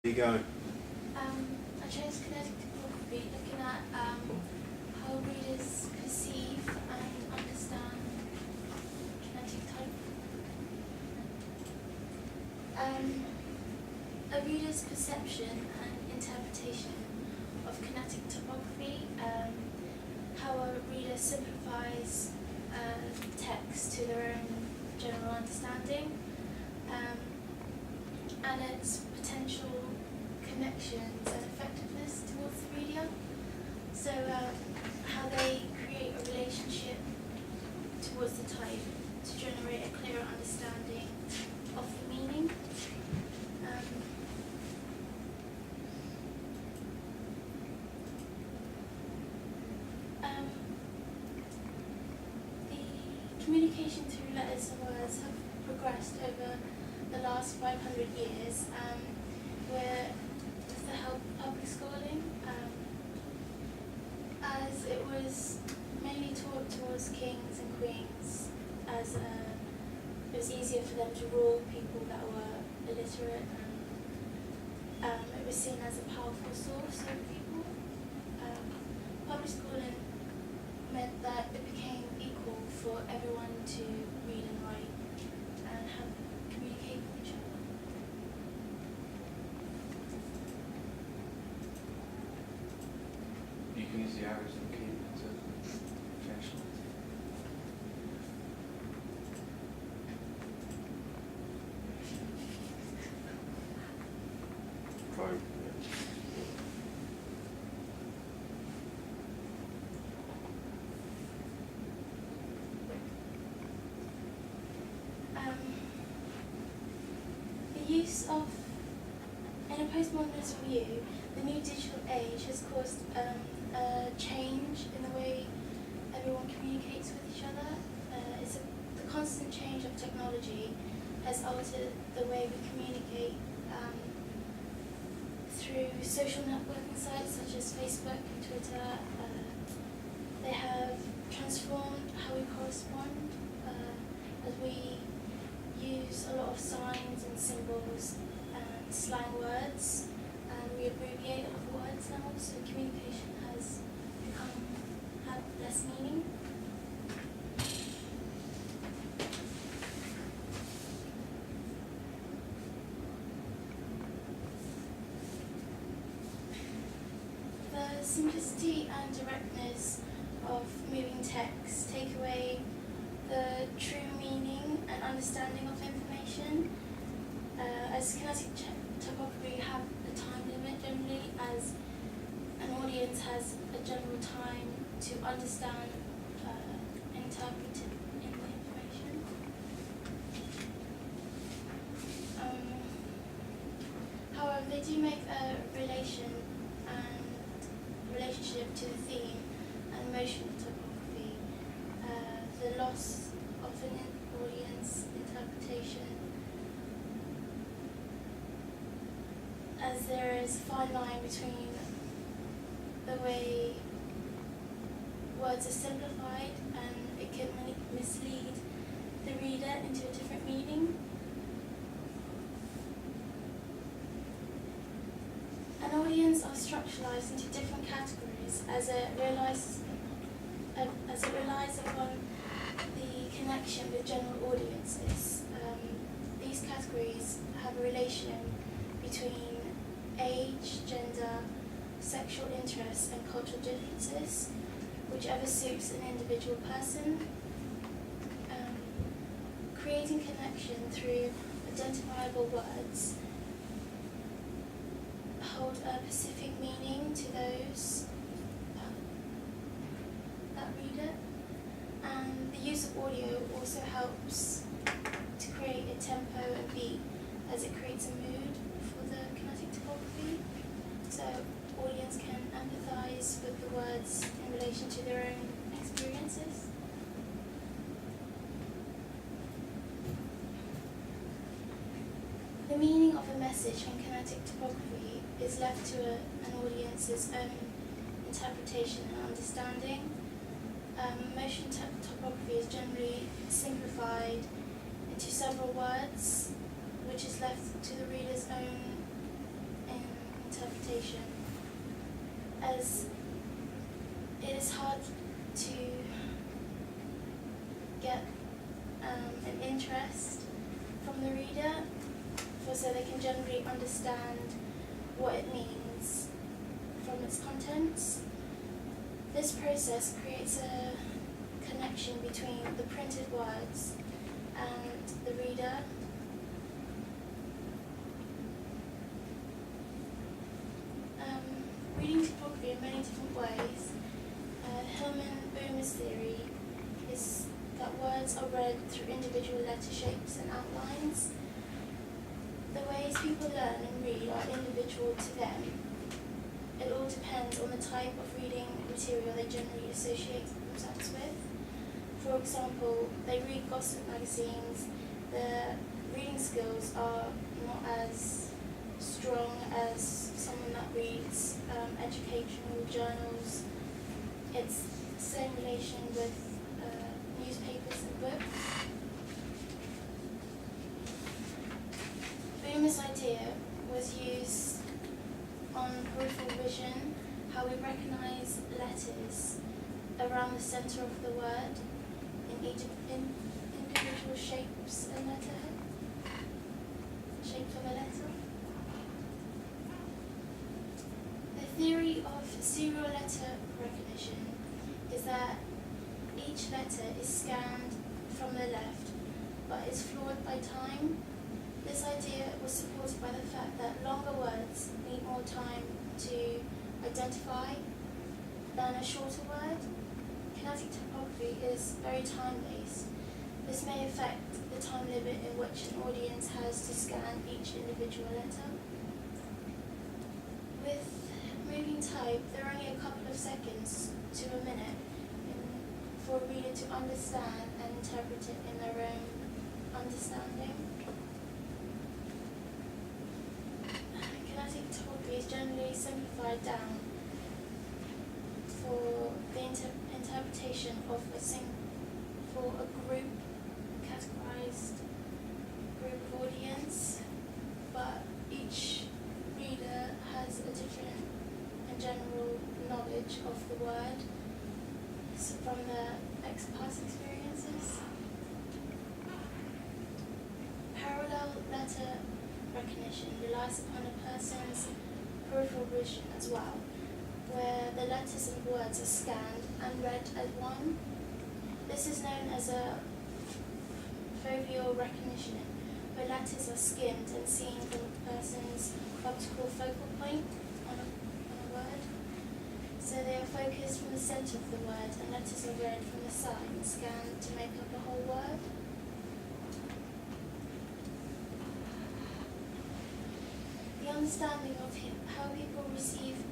There you go. I chose kinetic topography, looking at how readers perceive and understand kinetic type. A reader's perception and interpretation of kinetic topography, how a reader simplifies text to their own general understanding, and its potential connections and effectiveness towards the reader. So how they create a relationship towards the type to generate a clearer understanding of the meaning. The communication through letters and words have progressed over the last 500 years, with the help of public schooling, as it was mainly taught towards kings and queens, as it was easier for them to rule people that were illiterate, and it was seen as a powerful source of people. Public schooling meant that it became equal for everyone to read and write and communicate with each other. You can use the arrows and keep it to projection. Probe. The use of, in a postmodernist view, the new digital age has caused a change in the way everyone communicates with each other. The constant change of technology has altered the way we communicate through social networking sites such as Facebook and Twitter. They have transformed how we correspond, as we use a lot of signs and symbols and slang words, and we abbreviate a lot of words now, so communication has had less meaning. The simplicity and directness of moving text take away the true meaning and understanding of information, as kinetic topography have a time limit generally, as an audience has a general time to understand and interpret in the information. However, they do make a relationship to the theme and motion of topography. The loss of an audience interpretation, as there is a fine line between the way words are simplified and it can mislead the reader into a different meaning. An audience are structuralized into different categories as it relies upon the connection with general audiences. These categories have a relation between age, gender, sexual interests, and cultural differences, whichever suits an individual person. Creating connection through identifiable words hold a specific meaning to those that read it, and the use of audio also helps to create a tempo and beat, as it creates a mood for the kinetic topography, so audience can empathize with the words in relation to their own experiences. The meaning of a message in kinetic topography is left to an audience's own interpretation and understanding. Motion topography is generally simplified into several words, which is left to the reader's own interpretation, as it is hard to get an interest from the reader, so they can generally understand what it means from its contents. This process creates a connection between the printed words and the reader. Reading typography in many different ways. Hillman-Boomer's theory is that words are read through individual letter shapes and outlines. The ways people learn and read are individual to them. It all depends on the type of reading material they generally associate themselves with. For example, they read gossip magazines. Their reading skills are not as strong as someone that reads educational journals. It's the same relation with newspapers and books. Boomer's idea was used on peripheral vision, how we recognise letters around the centre of the word in each individual shapes of a letter. The theory of serial letter recognition is that each letter is scanned from the left, but is flawed by time. This idea was supported by the fact that longer words need more time to identify than a shorter word. Kinetic typography is very time-based. This may affect the time limit in which an audience has to scan each individual letter. With moving type, there are only a couple of seconds to a minute for a reader to understand and interpret it in their own understanding. Kinetic typography is generally simplified down for the interpretation of for a group, categorized group of audience, but each reader has a different and general knowledge of the word from their past experiences. Parallel letter recognition relies upon a person's peripheral vision as well, where the letters and words are scanned and read as one. This is known as a foveal recognition, where letters are skimmed and seen from a person's optical focal point on a word. So they are focused from the centre of the word, and letters are read from the side and scanned to make up a whole word. The understanding of how people perceive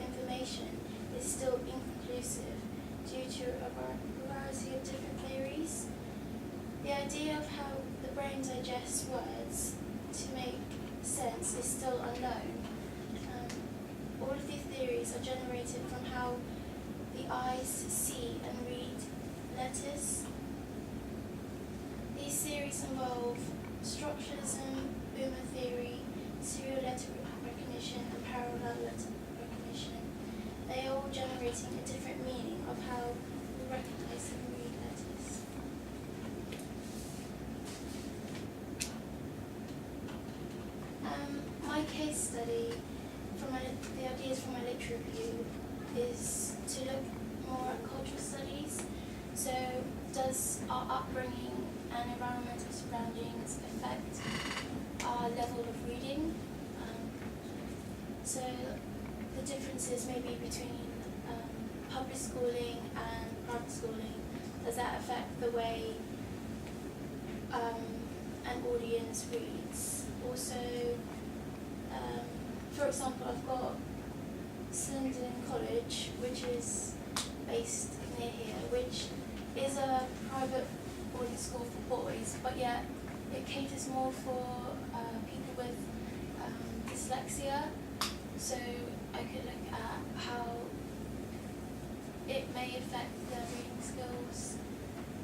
information is still inconclusive due to a variety of different theories. The idea of how the brain digests words to make sense is still unknown. All of these theories are generated from how the eyes see and read letters. These theories involve structuralism, Boomer theory, serial letter recognition, and parallel letter recognition. They are all generating a different meaning of how we recognize and read letters. My case study the ideas from my literature review is to look more at cultural studies. So does our upbringing and environmental surroundings affect our level of reading? So the differences maybe between public schooling and private schooling, does that affect the way an audience reads? Also, for example, I've got Swindon College, which is based near here, which is a private boarding school for boys, but yet it caters more for people with dyslexia. So I could look at how it may affect their reading skills.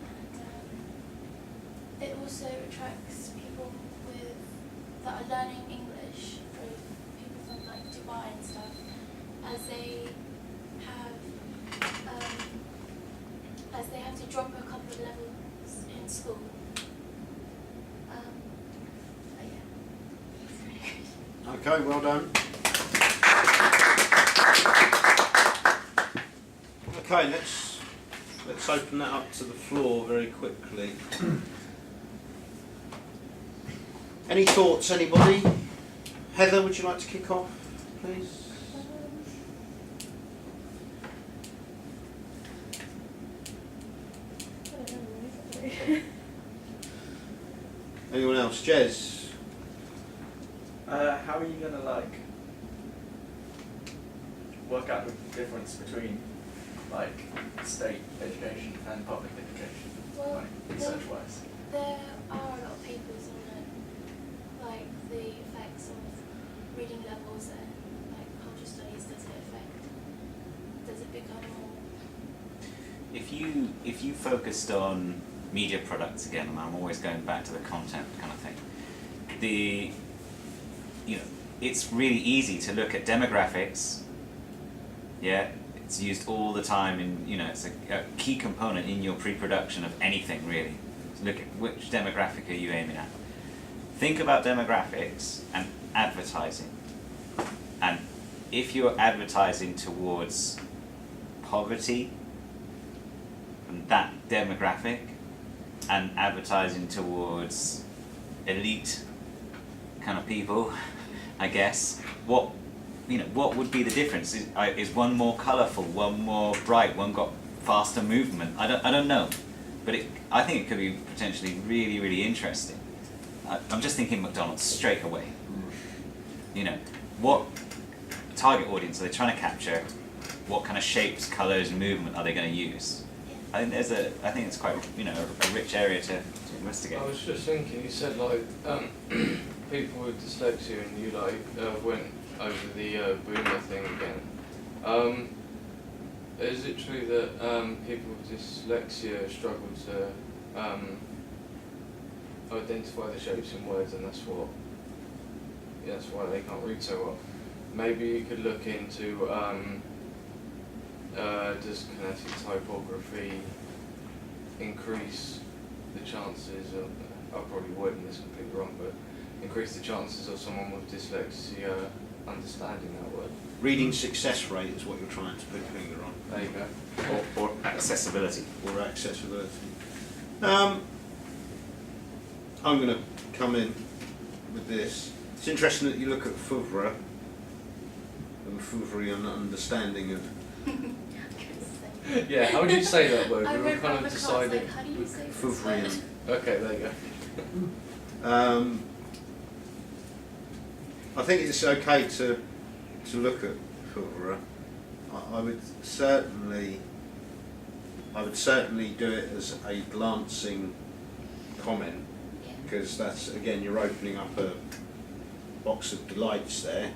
And it also attracts people that are learning English, for people from like Okay, well done. Okay, let's open that up to the floor very quickly. Any thoughts, anybody? Heather, would you like to kick off, please? Anyone else? Jez? How are you going to work out the difference between state education and public education, Well, research-wise? there are a lot of papers on it, the effects of reading levels and culture studies. Does it become more? If you focused on media products again, and I'm always going back to the content kind of thing, it's really easy to look at demographics. Yeah, it's used all the time in, it's a key component in your pre-production of anything really. So look at which demographic are you aiming at. Think about demographics and advertising. And if you're advertising towards poverty and that demographic, and advertising towards elite kind of people, I guess, what would be the difference? Is one more colourful, one more bright, one got faster movement? I don't know, but I think it could be potentially really, really interesting. I'm just thinking McDonald's straight away. What target audience are they trying to capture? What kind of shapes, colours, movement are they going to use? I think it's quite a rich area to investigate. I was just thinking, you said people with dyslexia, and you went over the boomer thing again. Is it true that people with dyslexia struggle to identify the shapes in words, and that's why they can't read so well? Maybe you could look into does kinetic typography increase the chances of, I'll probably wording this completely wrong, but increase the chances of someone with dyslexia understanding that word? Reading success rate is what you're trying to put your finger on. There you go. Or accessibility. Or accessibility. I'm going to come in with this. It's interesting that you look at Fouvre and Fouvrian understanding of. Yeah, how would you say that word? I We were read kind from of the deciding. class, how do you say this Fouvrian. word? Okay, there you go. I think it's okay to look at Fouvre. I would certainly do it as a glancing comment, because that's, again, you're opening up a box of delights there.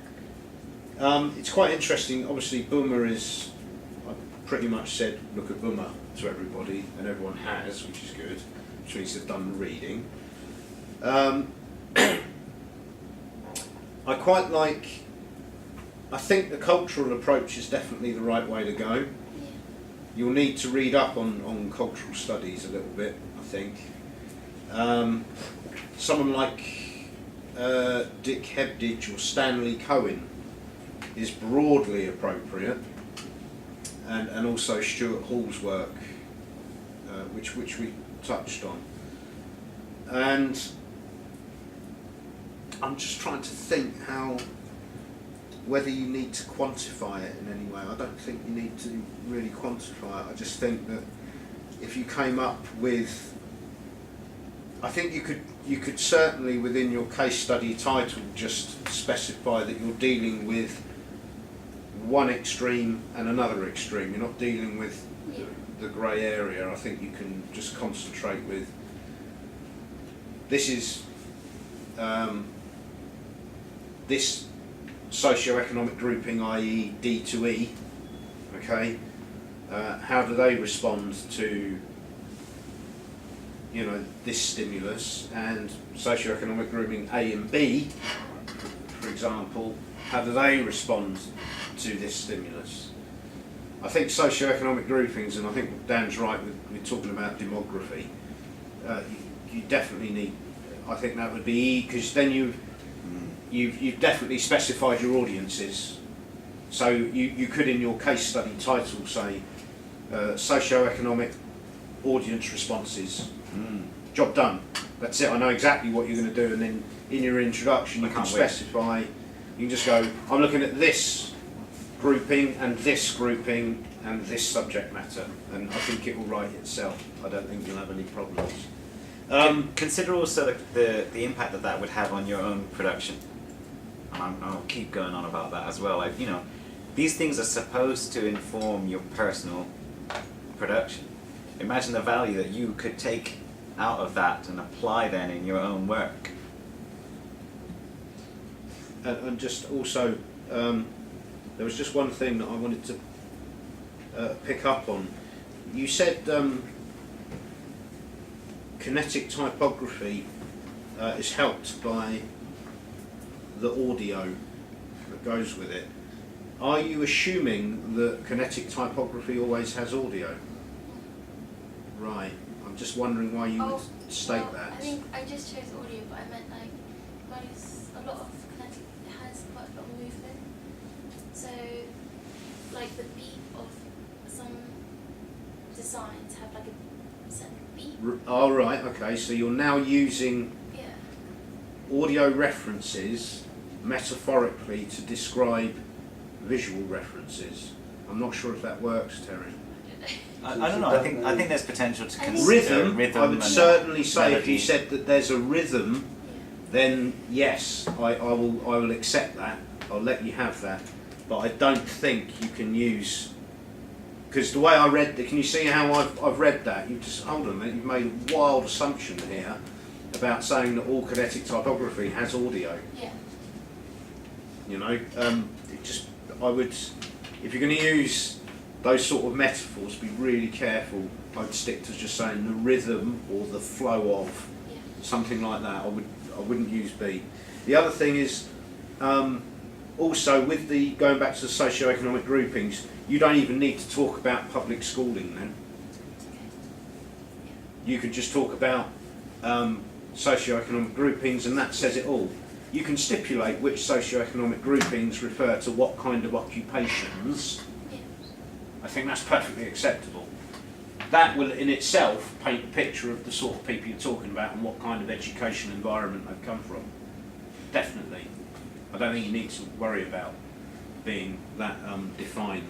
It's quite interesting. Obviously, Boomer is, I pretty much said look at Boomer to everybody, and everyone has, which is good, which means they've done the reading. I think the cultural approach is definitely the right way to go. Yeah. You'll need to read up on cultural studies a little bit, I think. Someone like Dick Hebditch or Stanley Cohen is broadly appropriate, and also Stuart Hall's work, which we touched on. And I'm just trying to think whether you need to quantify it in any way. I don't think you need to really quantify it. I just think that if you came up with, I think you could certainly within your case study title just specify that you're dealing with one extreme and another extreme. You're not dealing with the grey area. I think you can just concentrate with, this is this socio-economic grouping, i.e. D to E, okay, how do they respond to this stimulus, and socio-economic grouping A and B, for example, how do they respond to this stimulus? I think socio-economic groupings, and I think Dan's right with talking about demography, you definitely need, I think that would be, because then you've definitely specified your audiences. So you could, in your case study title, say socio-economic audience responses. Job done. That's it. I know exactly what you're going to do, and then in your introduction you can specify. You can just go, I'm looking at this grouping and this grouping and this subject matter, and I think it will write itself. I don't think you'll have any problems. Consider also the impact that would have on your own production. And I'll keep going on about that as well. Like, you know, these things are supposed to inform your personal production. Imagine the value that you could take out of that and apply then in your own work. And just also, there was just one thing that I wanted to pick up on. You said kinetic typography is helped by the audio that goes with it. Are you assuming that kinetic typography always has audio? Right. I'm just wondering why you would state that. I think I just chose audio, but I meant like a lot of kinetic has quite a lot of movement. So like the beat of some designs have like a certain beat. Oh, right, okay, so you're now using Yeah. audio references metaphorically to describe visual references. I'm not sure if that works, Terry. I don't know. I think there's potential to consider Rhythm, I would and certainly say if you melody. said that there's a rhythm, then yes, I will accept that. I'll let you have that. But I don't think you can use, because the way I read it, can you see how I've read that? You just hold on a minute. You've made a wild assumption here about saying that all kinetic typography has audio. Yeah. You know, I would, if you're going to use those sort of metaphors, be really careful. I'd stick to just saying the rhythm or the flow of, something like that. I wouldn't use be. The other thing is, also with the going back to the socio-economic groupings, you don't even need to talk about public schooling then. You could just talk about socio-economic groupings, and that says it all. You can stipulate which socio-economic groupings refer to what kind of occupations. I think that's perfectly acceptable. That will in itself paint a picture of the sort of people you're talking about and what kind of education environment they've come from. Definitely. I don't think you need to worry about being that defined.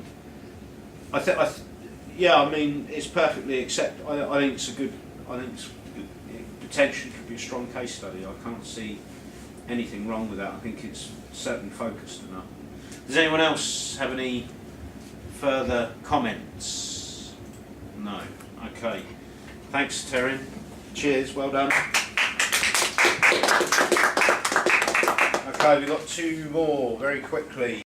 Yeah, I mean, it's perfectly acceptable. I think it's a good, it potentially could be a strong case study. I can't see anything wrong with that. I think it's certainly focused enough. Does anyone else have any further comments? No. Okay. Thanks, Teryn. Cheers. Well done. Okay, we've got two more very quickly.